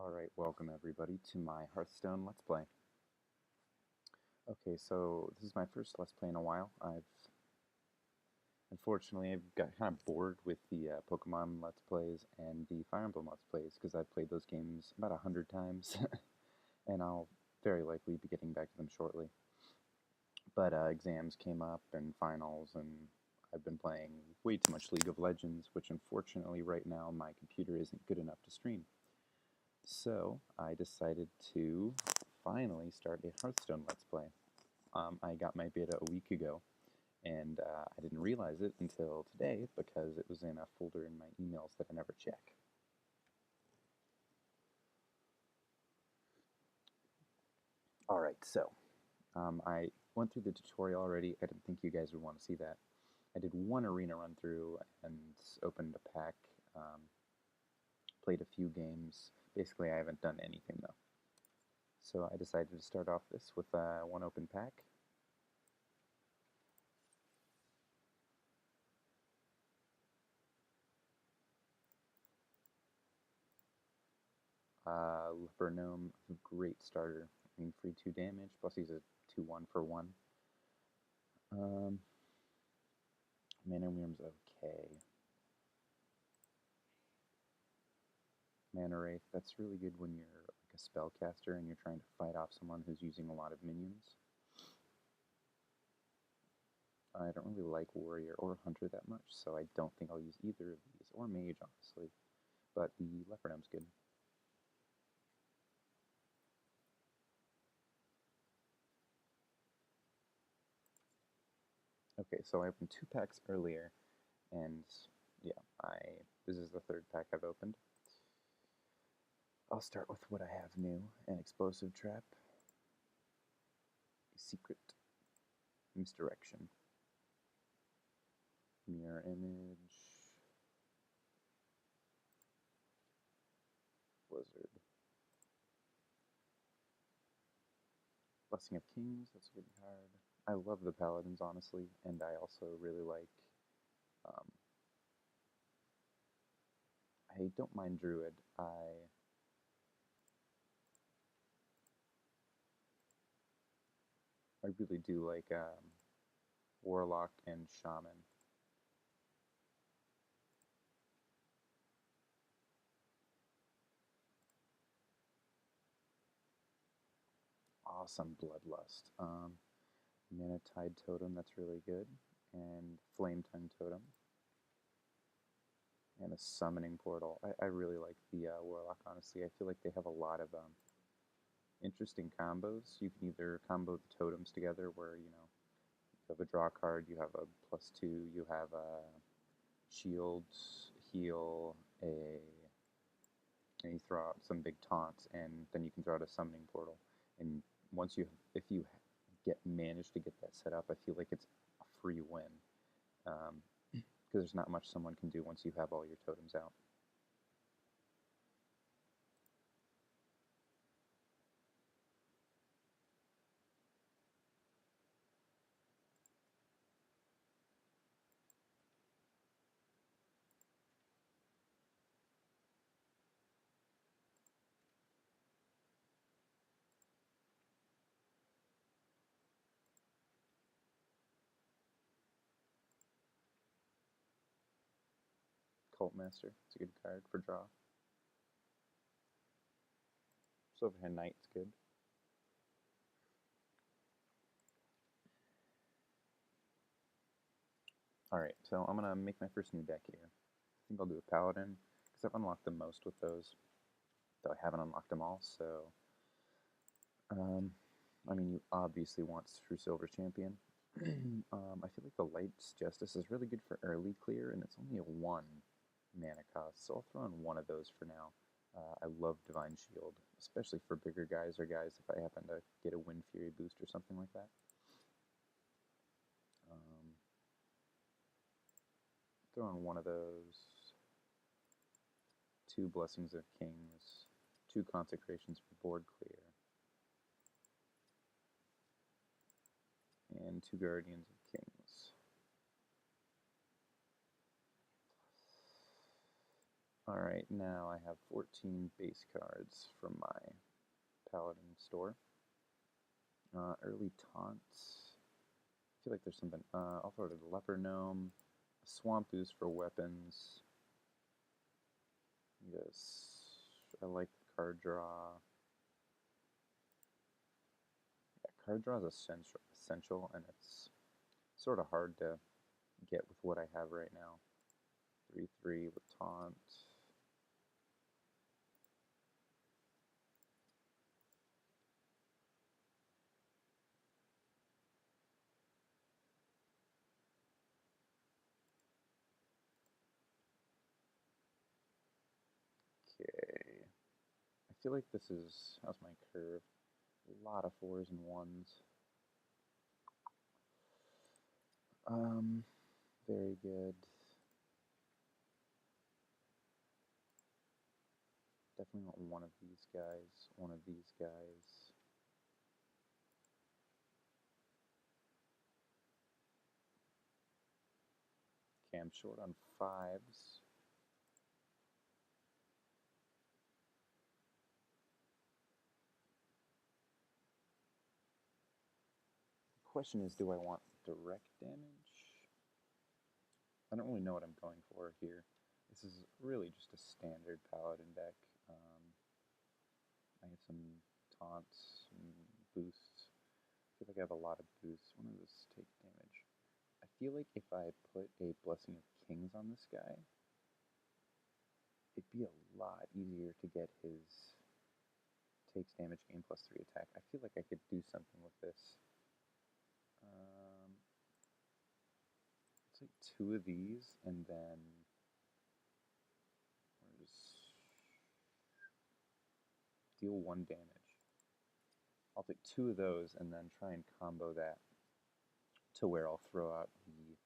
Alright, welcome everybody to my Hearthstone Let's Play. Okay, so this is my first Let's Play in a while. Unfortunately, I've got kind of bored with the Pokemon Let's Plays and the Fire Emblem Let's Plays because I've played those games about 100 times, and I'll very likely be getting back to them shortly. But exams came up and finals, and I've been playing way too much League of Legends, which unfortunately right now my computer isn't good enough to stream. So I decided to finally start a Hearthstone Let's Play. I got my beta a week ago, and I didn't realize it until today because it was in a folder in my emails that I never check. Alright, so I went through the tutorial already. I didn't think you guys would want to see that. I did one arena run through and opened a pack, played a few games. Basically, I haven't done anything though. So I decided to start off this with one open pack. Leper Gnome, great starter. I mean, free 2 damage, plus he's a 2-1 for 1. Manowyrm's okay. Mana Wraith, that's really good when you're like a spellcaster and you're trying to fight off someone who's using a lot of minions. I don't really like Warrior or Hunter that much, so I don't think I'll use either of these, or Mage, honestly. But the Leper Gnome's good. Okay, so I opened 2 packs earlier, and yeah, this is the 3rd pack I've opened. I'll start with what I have new: an Explosive Trap, a Secret, Misdirection, Mirror Image, Blizzard, Blessing of Kings, that's a good card. I love the Paladins, honestly, and I also really like, I don't mind Druid. I really do like Warlock and Shaman. Awesome Bloodlust. Mana Tide Totem, that's really good. And Flame Tongue Totem. And a Summoning Portal. I really like the Warlock, honestly. I feel like they have a lot of interesting combos. You can either combo the totems together where, you have a draw card, you have a +2, you have a shield, heal, and you throw out some big taunts, and then you can throw out a Summoning Portal. And if you manage to get that set up, I feel like it's a free win. Because there's not much someone can do once you have all your totems out. Cult Master, it's a good card for draw. Silverhand Knight's good. Alright, so I'm going to make my first new deck here. I think I'll do a Paladin, because I've unlocked the most with those, though I haven't unlocked them all, so... I mean, you obviously want True Silver Champion. I feel like the Light's Justice is really good for early clear, and it's only a 1 mana cost, so I'll throw in one of those for now. I love Divine Shield, especially for bigger guys or guys if I happen to get a Wind Fury boost or something like that. Throw in one of those, 2 Blessings of Kings, 2 Consecrations for board clear, and 2 Guardians of Kings. Alright, now I have 14 base cards from my Paladin store. Early taunts. I feel like there's something. I'll throw to the Leper Gnome. A Swamp Boost for weapons. Yes, I like the card draw. Yeah, card draw is essential, and it's sort of hard to get with what I have right now. 3/3 with taunt. Okay. I feel like this is, how's my curve? A lot of 4s and 1s. Very good. Definitely want one of these guys, one of these guys. Okay, I'm short on 5s. The question is, do I want direct damage? I don't really know what I'm going for here. This is really just a standard Paladin deck. I have some taunts, some boosts. I feel like I have a lot of boosts. One of those take damage. I feel like if I put a Blessing of Kings on this guy, it'd be a lot easier to get his takes damage, gain +3 attack. I feel like I could do something with this. It's like 2 of these, and then we'll just deal 1 damage. I'll take 2 of those and then try and combo that to where I'll throw out the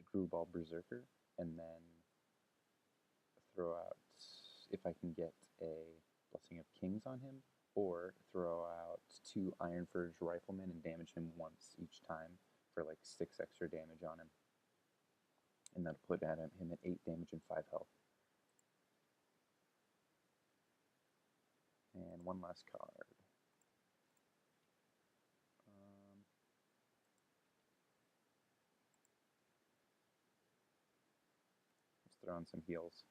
Grubal Berserker and then throw out, if I can get a Blessing of Kings on him, or throw out 2 Ironforge Riflemen and damage him once each time for like 6 extra damage on him. And that'll put him at 8 damage and 5 health. And one last card. Let's throw in some heals.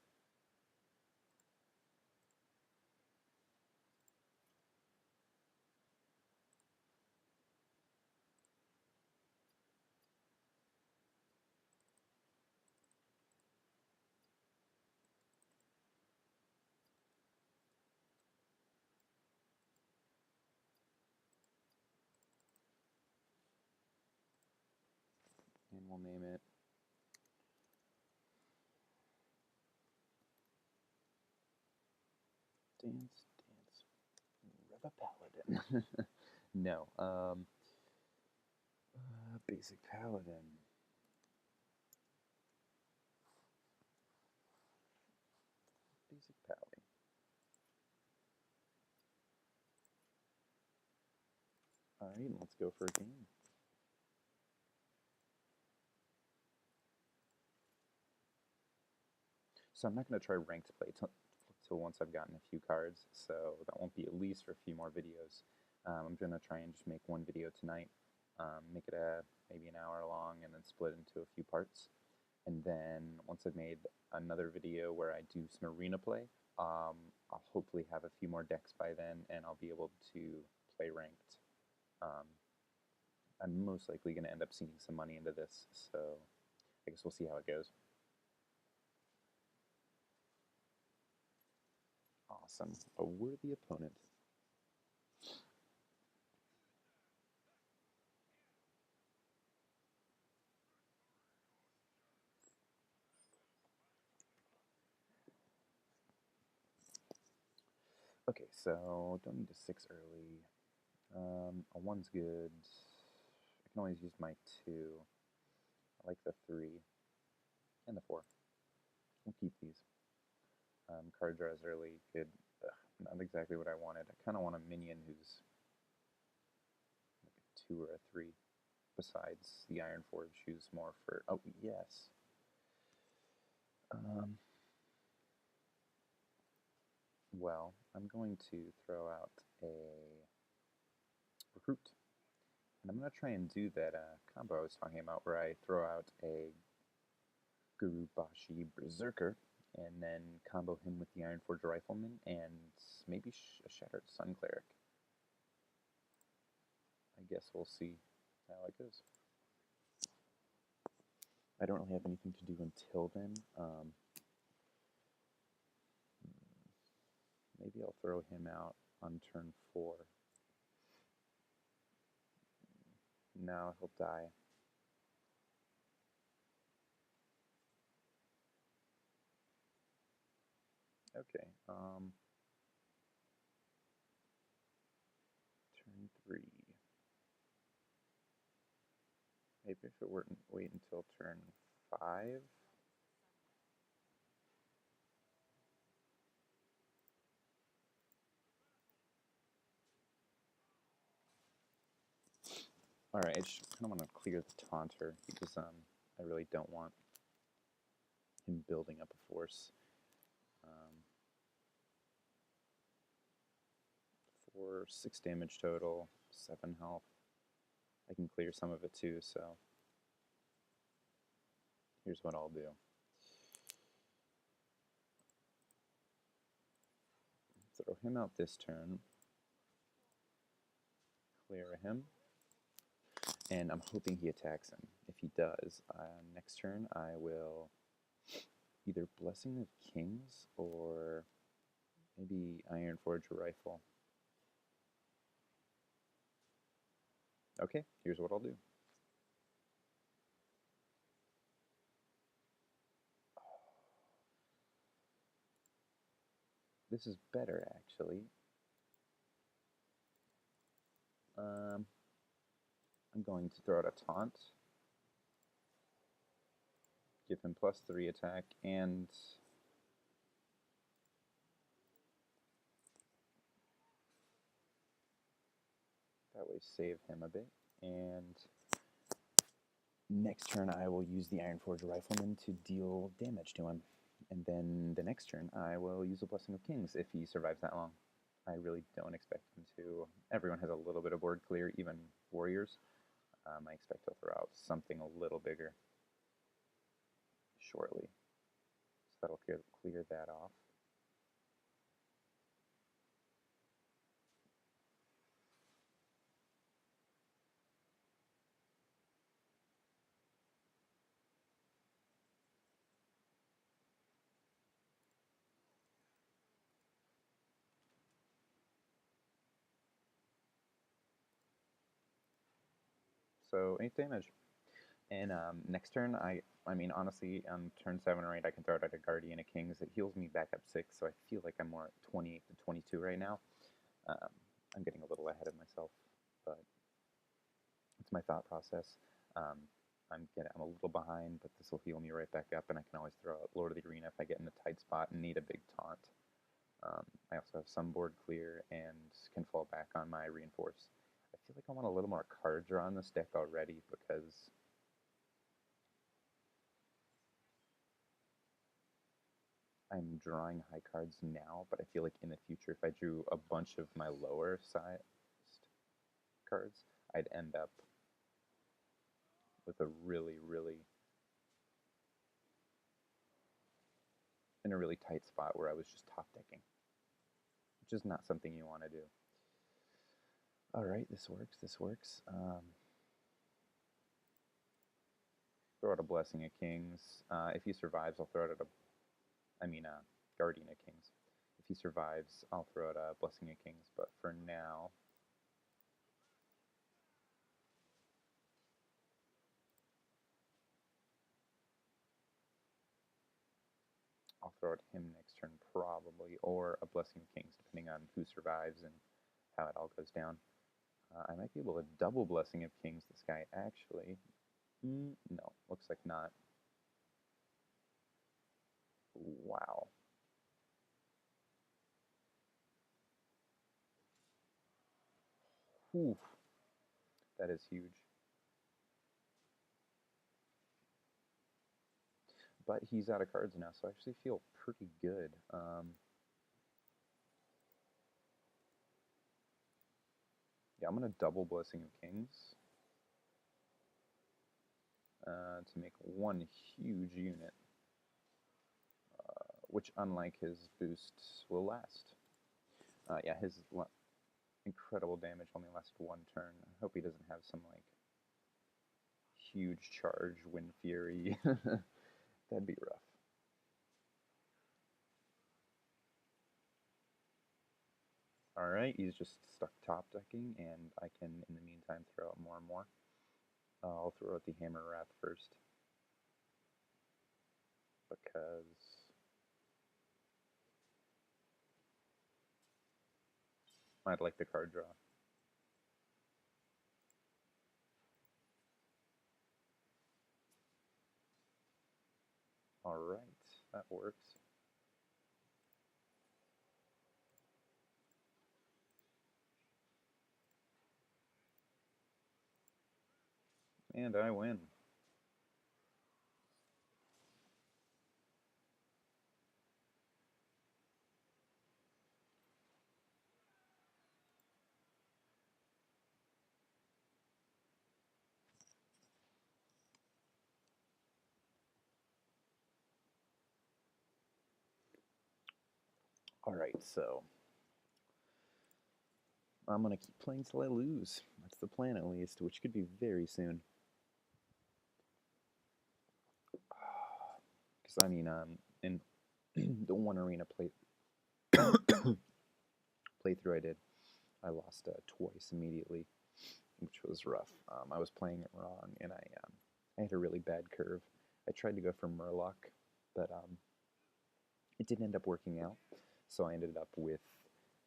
And we'll name it Dance, Dance, Reva Paladin. No, basic Paladin. Basic Paladin. Alright, let's go for a game. So I'm not going to try ranked play till once I've gotten a few cards, so that won't be at least for a few more videos. I'm going to try and just make one video tonight, make it maybe an hour long, and then split into a few parts. And then once I've made another video where I do some arena play, I'll hopefully have a few more decks by then, and I'll be able to play ranked. I'm most likely going to end up sinking some money into this, so I guess we'll see how it goes. Awesome. A worthy opponent. Okay, so don't need a 6 early. A 1's good. I can always use my 2. I like the 3. And the 4. We'll keep these. Card draws early. Good. Not exactly what I wanted. I kind of want a minion who's like a 2 or a 3. Besides the Ironforge, who's more for... Oh, yes. Well, I'm going to throw out a recruit. And I'm going to try and do that combo I was talking about where I throw out a Guru Bashi Berserker and then combo him with the Ironforge Rifleman and maybe a Shattered Sun Cleric. I guess we'll see how it goes. I don't really have anything to do until then. Maybe I'll throw him out on turn 4. No, he'll die. Okay, turn 3. Maybe if it were to wait until turn 5. Alright, I just kind of want to clear the Taunter because I really don't want him building up a force. For 6 damage total, 7 health. I can clear some of it too, so here's what I'll do. Throw him out this turn, clear him, and I'm hoping he attacks him. If he does, next turn I will either Blessing of Kings or maybe Ironforge Rifle. Okay, here's what I'll do. This is better, actually. I'm going to throw out a Taunt, give him +3 attack, and that way save him a bit. And next turn I will use the Ironforge Rifleman to deal damage to him. And then the next turn I will use a Blessing of Kings if he survives that long. I really don't expect him to. Everyone has a little bit of board clear, even warriors. I expect he'll throw out something a little bigger shortly. So that'll clear that off. So 8 damage. And next turn, I mean, honestly, on turn 7 or 8, I can throw it at a Guardian of Kings. It heals me back up 6, so I feel like I'm more at 28 to 22 right now. I'm getting a little ahead of myself, but it's my thought process. I'm a little behind, but this will heal me right back up, and I can always throw out Lord of the Arena if I get in a tight spot and need a big taunt. I also have some board clear and can fall back on my Reinforce. I feel like I want a little more card draw on this deck already because I'm drawing high cards now, but I feel like in the future, if I drew a bunch of my lower sized cards, I'd end up with a in a really tight spot where I was just top decking, which is not something you want to do. All right, this works. Throw out a Blessing of Kings. If he survives, I'll throw it at Guardian of Kings. If he survives, I'll throw out a Blessing of Kings, but for now, I'll throw at him next turn probably, or a Blessing of Kings, depending on who survives and how it all goes down. I might be able to double Blessing of Kings this guy, actually. No, looks like not. Wow. Oof. That is huge. But he's out of cards now, so I actually feel pretty good. Yeah, I'm going to double Blessing of Kings to make one huge unit, which, unlike his boosts, will last. Yeah, his incredible damage only lasted one turn. I hope he doesn't have some, like, huge charge, Wind Fury. That'd be rough. Alright, he's just stuck top decking, and I can, in the meantime, throw out more and more. I'll throw out the Hammer Wrath first, because I'd like the card draw. Alright, that works. And I win. Alright, so I'm going to keep playing till I lose. That's the plan, at least, which could be very soon. Because, I mean, in the one arena playthrough I did, I lost twice immediately, which was rough. I was playing it wrong, and I had a really bad curve. I tried to go for Murloc, but it didn't end up working out, so I ended up with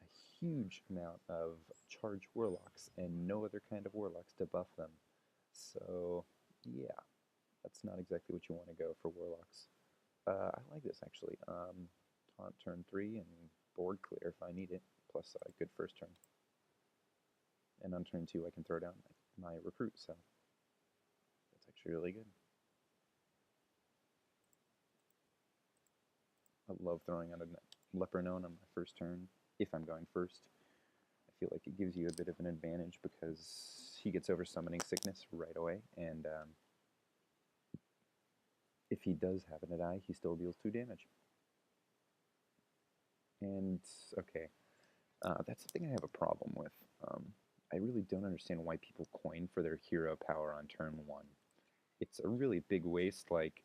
a huge amount of charge Warlocks and no other kind of Warlocks to buff them. So, yeah, that's not exactly what you want to go for Warlocks. I like this, actually. Taunt turn 3 and board clear if I need it, plus a good first turn. And on turn 2 I can throw down my recruit, so that's actually really good. I love throwing out a Leperone on my first turn, if I'm going first. I feel like it gives you a bit of an advantage because he gets over Summoning Sickness right away, and if he does happen to die, he still deals 2 damage. And, okay, that's something I have a problem with. I really don't understand why people coin for their hero power on turn 1. It's a really big waste. Like,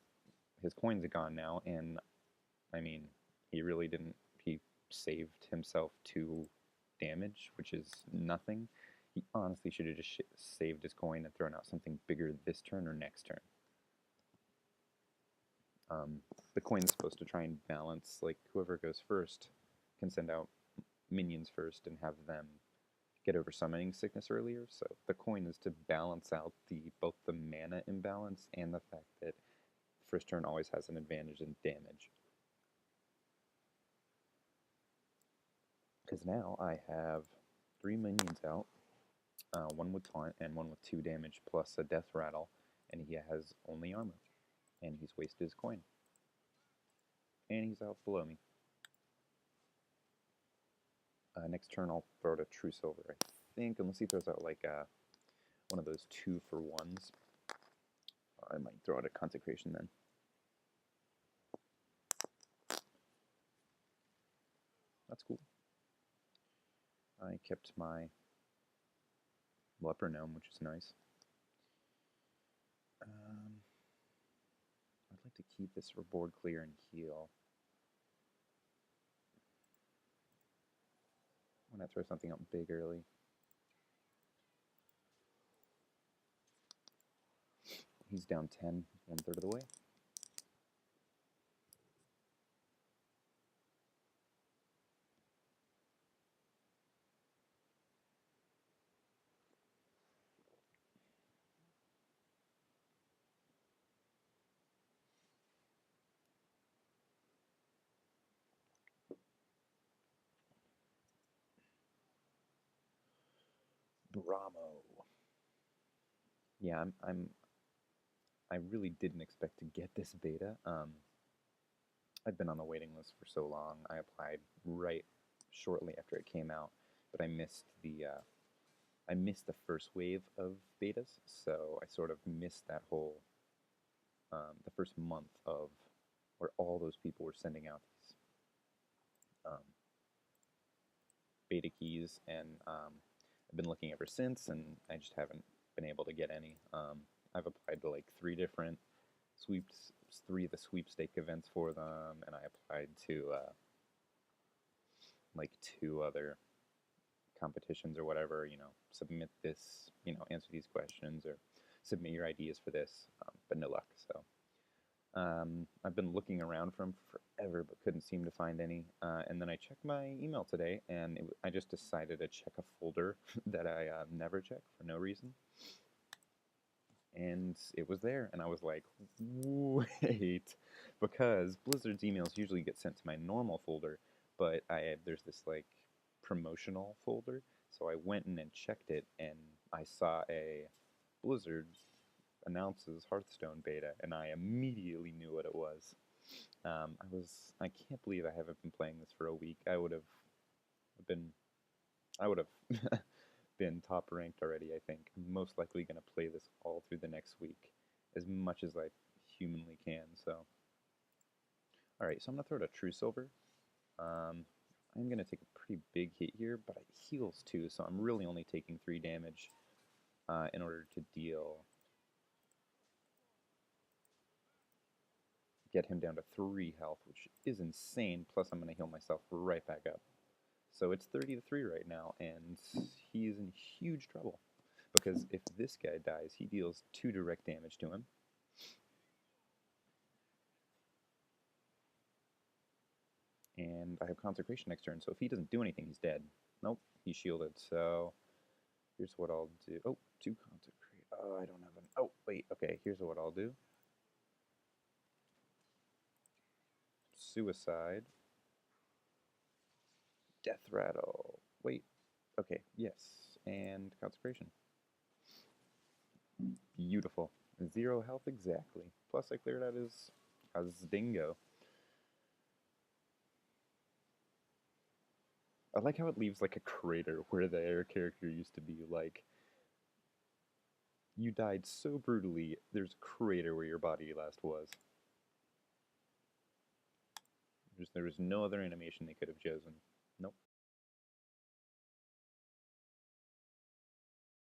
his coins are gone now, and, I mean, he really didn't, he saved himself 2 damage, which is nothing. He honestly should have just saved his coin and thrown out something bigger this turn or next turn. The coin's supposed to try and balance, like, whoever goes first can send out minions first and have them get over Summoning Sickness earlier, so the coin is to balance out both the mana imbalance and the fact that first turn always has an advantage in damage. Because now I have 3 minions out, one with taunt and one with 2 damage plus a death rattle, and he has only armor, and he's wasted his coin. And he's out below me. Next turn I'll throw out a True Silver, I think, unless he throws out like one of those 2-for-1s. I might throw out a Consecration then. That's cool. I kept my Leper Gnome, which is nice. I'd like to keep this for board clear and heal. I'm going to throw something out big early. He's down 10, 1/3 of the way. Bravo. Yeah, I really didn't expect to get this beta. I've been on the waiting list for so long. I applied right shortly after it came out, but I I missed the first wave of betas, so I sort of missed that whole the first month of where all those people were sending out these beta keys, and I've been looking ever since, and I just haven't been able to get any. I've applied to like three of the sweepstake events for them, and I applied to like two other competitions or whatever. Submit this, answer these questions or submit your ideas for this, but no luck. So I've been looking around for them forever, but couldn't seem to find any. And then I checked my email today, and I just decided to check a folder that I never check for no reason. And it was there, and I was like, wait, because Blizzard's emails usually get sent to my normal folder, but there's this like promotional folder, so I went in and checked it, and I saw a Blizzard announces Hearthstone beta, and I immediately knew what it was. I can't believe I haven't been playing this for a week. I would have been top ranked already, I think. I'm most likely going to play this all through the next week, as much as I humanly can, so. Alright, so I'm going to throw it a True Silver. I'm going to take a pretty big hit here, but it heals too, so I'm really only taking 3 damage in order to get him down to 3 health, which is insane, plus I'm going to heal myself right back up. So it's 30-3 right now, and he is in huge trouble, because if this guy dies, he deals 2 direct damage to him. And I have Consecration next turn, so if he doesn't do anything, he's dead. Nope, he's shielded, so here's what I'll do. Oh, 2 Consecrate. Oh, I don't have an... Oh, wait, okay, here's what I'll do. Suicide. Death Rattle. Wait, okay, yes, and Consecration. Beautiful. 0 health exactly. Plus I cleared out his dingo. I like how it leaves like a crater where their character used to be. Like, you died so brutally, there's a crater where your body last was. There was no other animation they could have chosen. Nope.